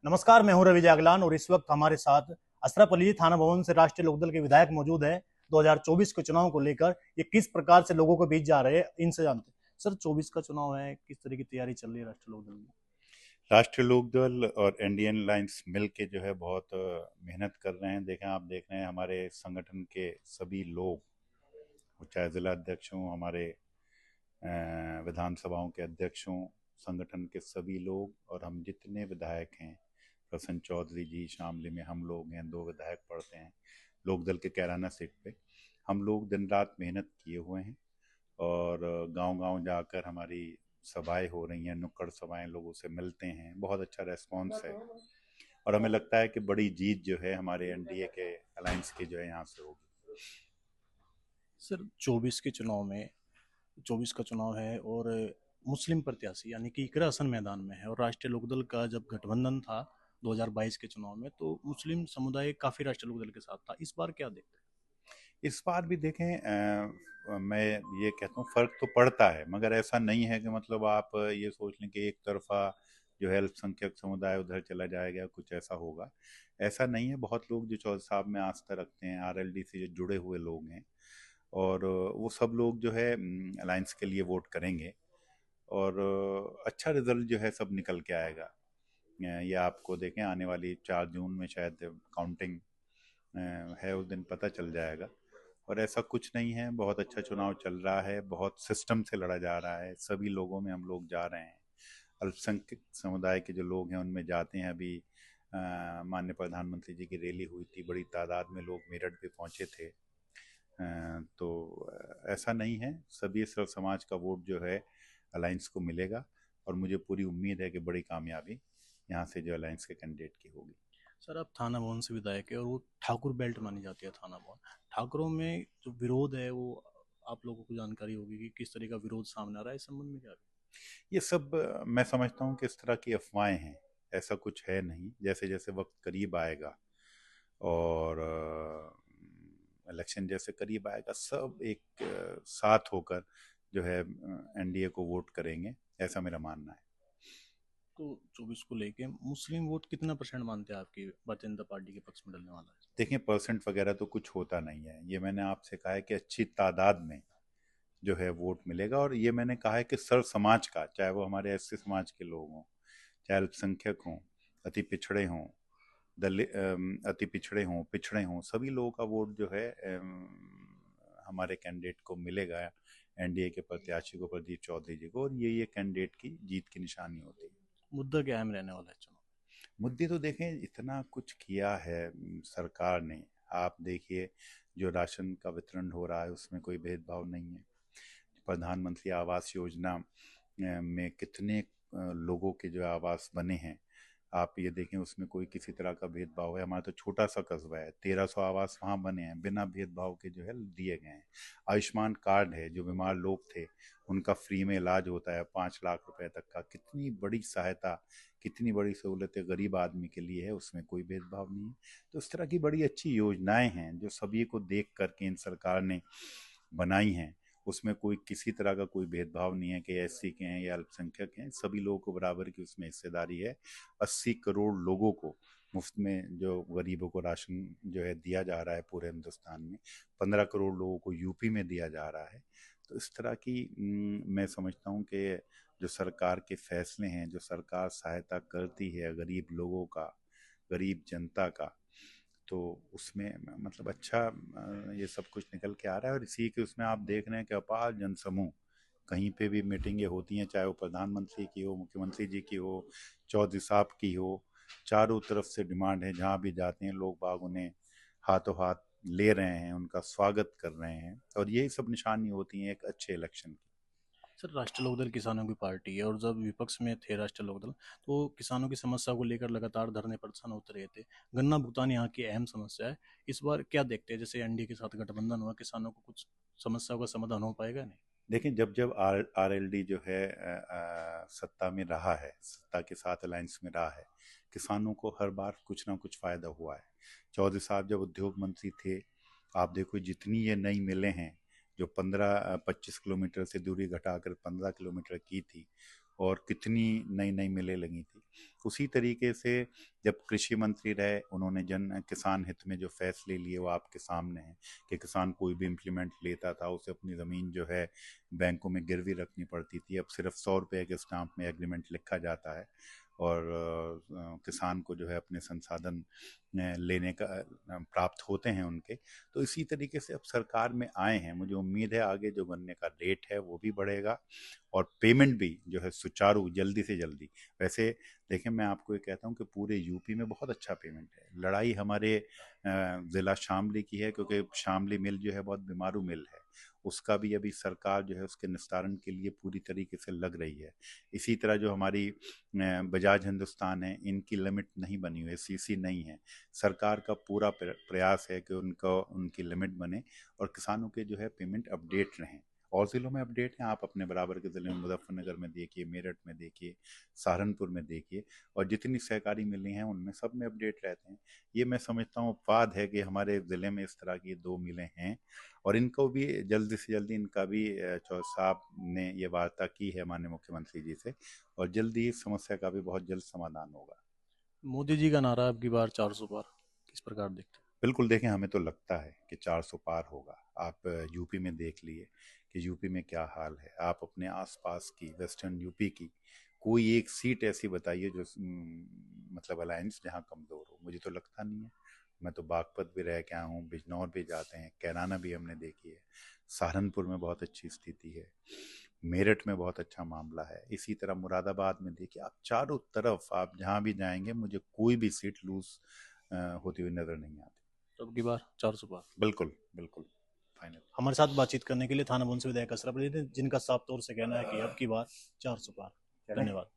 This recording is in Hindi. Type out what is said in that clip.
नमस्कार, मैं हूं रवि जागलान और इस वक्त हमारे साथ अशरफ अली थाना भवन से राष्ट्रीय लोकदल के विधायक मौजूद है। 2024 के चुनाव को लेकर ये किस प्रकार से लोगों के बीच जा रहे हैं, इनसे जानते हैं। सर, 24 का चुनाव है, किस तरह की तैयारी चल रही है राष्ट्रीय लोकदल में? राष्ट्रीय लोकदल और इंडियन अलायंस मिल के जो है बहुत मेहनत कर रहे हैं। आप देख रहे हैं हमारे संगठन के सभी लोग, वो चाहे जिला अध्यक्ष हों, हमारे विधानसभाओं के अध्यक्ष हों, संगठन के सभी लोग और हम जितने विधायक हैं, प्रसन्न चौधरी जी, शामली में हम लोग हैं, 2 विधायक पढ़ते हैं लोकदल के कैराना सीट पे। हम लोग दिन रात मेहनत किए हुए हैं और गांव-गांव जाकर हमारी सभाएं हो रही हैं, नुक्कड़ सभाएं, लोगों से मिलते हैं, बहुत अच्छा रेस्पॉन्स है और हमें लगता है कि बड़ी जीत जो है हमारे एनडीए के अलायंस की जो है यहाँ से होगी। सर, 24 का चुनाव है और मुस्लिम प्रत्याशी यानी कि इकरा हसन मैदान में है, और राष्ट्रीय लोकदल का जब गठबंधन था 2022 के चुनाव में, तो मुस्लिम समुदाय काफी राष्ट्रीय लोकदल के साथ था। इस बार क्या देखते हैं? इस बार भी देखें, मैं ये कहता हूँ फर्क तो पड़ता है, मगर ऐसा नहीं है कि मतलब आप ये सोच लें कि एक तरफा जो है अल्पसंख्यक समुदाय उधर चला जाएगा, कुछ ऐसा होगा। ऐसा नहीं है। बहुत लोग जो चौधरी साहब में आस्था रखते हैं, आरएलडी से जो जुड़े हुए लोग हैं, और वो सब लोग जो है अलायंस के लिए वोट करेंगे और अच्छा रिजल्ट जो है सब निकल के आएगा। ये आपको देखें, आने वाली 4 जून में शायद काउंटिंग है, उस दिन पता चल जाएगा। और ऐसा कुछ नहीं है, बहुत अच्छा चुनाव चल रहा है, बहुत सिस्टम से लड़ा जा रहा है, सभी लोगों में हम लोग जा रहे हैं। अल्पसंख्यक समुदाय के जो लोग हैं उनमें जाते हैं। अभी माननीय प्रधानमंत्री जी की रैली हुई थी, बड़ी तादाद में लोग मेरठ भी पहुंचे थे। तो ऐसा नहीं है, सभी सर्व समाज का वोट जो है अलायंस को मिलेगा और मुझे पूरी उम्मीद है कि बड़ी कामयाबी यहाँ से जो अलायंस के कैंडिडेट की होगी। सर, आप थाना भवन से विधायक है और वो ठाकुर बेल्ट मानी जाती है थाना भवन। ठाकुरों में जो विरोध है वो आप लोगों को जानकारी होगी कि किस तरह का विरोध सामने आ रहा है, इस संबंध में क्या? ये सब मैं समझता हूँ कि इस तरह की अफवाहें हैं, ऐसा कुछ है नहीं। जैसे जैसे वक्त करीब आएगा और इलेक्शन जैसे करीब आएगा, सब एक साथ होकर जो है एनडीए को वोट करेंगे, ऐसा मेरा मानना है। तो 24 को लेके मुस्लिम वोट कितना परसेंट मानते हैं आपकी भारतीय जनता पार्टी के पक्ष में डलने वाला है? देखिए, परसेंट वगैरह तो कुछ होता नहीं है। ये मैंने आपसे कहा है कि अच्छी तादाद में जो है वोट मिलेगा, और ये मैंने कहा है कि सर्व समाज का, चाहे वो हमारे एससी समाज के लोग हों, चाहे अल्पसंख्यक हों, अति पिछड़े हों, अति पिछड़े हों, पिछड़े हों, सभी लोगों का वोट जो है हमारे कैंडिडेट को मिलेगा, एनडीए के प्रत्याशी को, प्रदीप चौधरी जी को, और ये कैंडिडेट की जीत की निशानी होती है। मुद्दा क्या अहम रहने वाला है चुनाव? मुद्दे तो देखें, इतना कुछ किया है सरकार ने। आप देखिए, जो राशन का वितरण हो रहा है उसमें कोई भेदभाव नहीं है। प्रधानमंत्री आवास योजना में कितने लोगों के जो आवास बने हैं, आप ये देखें, उसमें कोई किसी तरह का भेदभाव है? हमारा तो छोटा सा कस्बा है, 1300 आवास वहाँ बने हैं, बिना भेदभाव के जो है दिए गए हैं। आयुष्मान कार्ड है, जो बीमार लोग थे उनका फ्री में इलाज होता है, 5 लाख रुपए तक का। कितनी बड़ी सहायता, कितनी बड़ी सहूलतें गरीब आदमी के लिए है, उसमें कोई भेदभाव नहीं है। तो इस तरह की बड़ी अच्छी योजनाएं हैं जो सभी को देख कर केंद्र सरकार ने बनाई हैं। उसमें कोई किसी तरह का कोई भेदभाव नहीं है कि एससी के हैं या अल्पसंख्यक हैं, सभी लोगों को बराबर की उसमें हिस्सेदारी है। 80 करोड़ लोगों को मुफ्त में जो गरीबों को राशन जो है दिया जा रहा है पूरे हिंदुस्तान में। 15 करोड़ लोगों को यूपी में दिया जा रहा है। तो इस तरह की मैं समझता हूँ कि जो सरकार के फैसले हैं, जो सरकार सहायता करती है गरीब लोगों का, गरीब जनता का, तो उसमें मतलब अच्छा ये सब कुछ निकल के आ रहा है। और इसी के उसमें आप देख रहे हैं कि अपार जनसमूह, कहीं पे भी मीटिंगें होती हैं, चाहे वो प्रधानमंत्री की हो, मुख्यमंत्री जी की हो, चौधरी साहब की हो, चारों तरफ से डिमांड है। जहाँ भी जाते हैं लोग बाग उन्हें हाथों हाथ ले रहे हैं, उनका स्वागत कर रहे हैं, और यही सब निशानी होती है एक अच्छे इलेक्शन की। सर, राष्ट्रीय लोकदल किसानों की पार्टी है और जब विपक्ष में थे राष्ट्रीय लोकदल, तो किसानों की समस्या को लेकर लगातार धरने प्रदर्शन होते रहे थे। गन्ना भुगतान यहाँ की अहम समस्या है। इस बार क्या देखते हैं, जैसे एनडीए के साथ गठबंधन हुआ, किसानों को कुछ समस्याओं का समाधान हो पाएगा नहीं? लेकिन जब जब आरएलडी जो है सत्ता में रहा है, सत्ता के साथ अलायंस में रहा है, किसानों को हर बार कुछ ना कुछ फायदा हुआ है। चौधरी साहब जब उद्योग मंत्री थे, आप देखो जितनी ये नई मिलें हैं, जो 15-25 किलोमीटर से दूरी घटाकर 15 किलोमीटर की थी, और कितनी नई नई मिलें लगी थी। उसी तरीके से जब कृषि मंत्री रहे, उन्होंने जन किसान हित में जो फैसले लिए वो आपके सामने हैं कि किसान कोई भी इम्प्लीमेंट लेता था उसे अपनी ज़मीन जो है बैंकों में गिरवी रखनी पड़ती थी। अब सिर्फ 100 रुपये के स्टाम्प में एग्रीमेंट लिखा जाता है और किसान को जो है अपने संसाधन लेने का प्राप्त होते हैं उनके। तो इसी तरीके से अब सरकार में आए हैं, मुझे उम्मीद है आगे जो गन्ने का रेट है वो भी बढ़ेगा और पेमेंट भी जो है सुचारू जल्दी से जल्दी। वैसे देखें, मैं आपको ये कहता हूँ कि पूरे यूपी में बहुत अच्छा पेमेंट है। लड़ाई हमारे ज़िला शामली की है, क्योंकि शामली मिल जो है बहुत बीमारू मिल है, उसका भी अभी सरकार जो है उसके निस्तारण के लिए पूरी तरीके से लग रही है। इसी तरह जो हमारी बजाज हिंदुस्तान है, इनकी लिमिट नहीं बनी हुई है, सीसी नहीं है। सरकार का पूरा प्रयास है कि उनको उनकी लिमिट बने और किसानों के जो है पेमेंट अपडेट रहें। और ज़िलों में अपडेट हैं, आप अपने बराबर के ज़िले में मुजफ्फरनगर में देखिए, मेरठ में देखिए, सहारनपुर में देखिए, और जितनी सहकारी मिलें हैं उनमें सब में अपडेट रहते हैं। ये मैं समझता हूँ अपवाद है कि हमारे ज़िले में इस तरह की 2 मिलें हैं और इनको भी जल्दी से जल्दी, इनका भी चौधरी साहब ने ये वार्ता की है माननीय मुख्यमंत्री जी से, और जल्दी इस समस्या का भी बहुत जल्द समाधान होगा। मोदी जी का नारा अब की बार 400 पार, किस प्रकार देखते बिल्कुल, देखें, हमें तो लगता है कि 400 पार होगा। आप यूपी में देख लिए कि यूपी में क्या हाल है। आप अपने आसपास की वेस्टर्न यूपी की कोई एक सीट ऐसी बताइए जो मतलब अलायंस जहां कमज़ोर हो, मुझे तो लगता नहीं है। मैं तो बागपत भी रह के आया हूँ, बिजनौर भी जाते हैं, कैराना भी हमने देखी है, सहारनपुर में बहुत अच्छी स्थिति है, मेरठ में बहुत अच्छा मामला है। इसी तरह मुरादाबाद में देखिए, आप चारों तरफ आप जहाँ भी जाएंगे मुझे कोई भी सीट लूज होती हुई नजर नहीं आती। हैं अब की बार 400 पार? बिल्कुल बिल्कुल, फाइनल। हमारे साथ बातचीत करने के लिए थाना मुंशी विधायक अशरफ अली थे, जिनका साफ तौर से कहना है कि अब की बार 400 पार। चलें। धन्यवाद।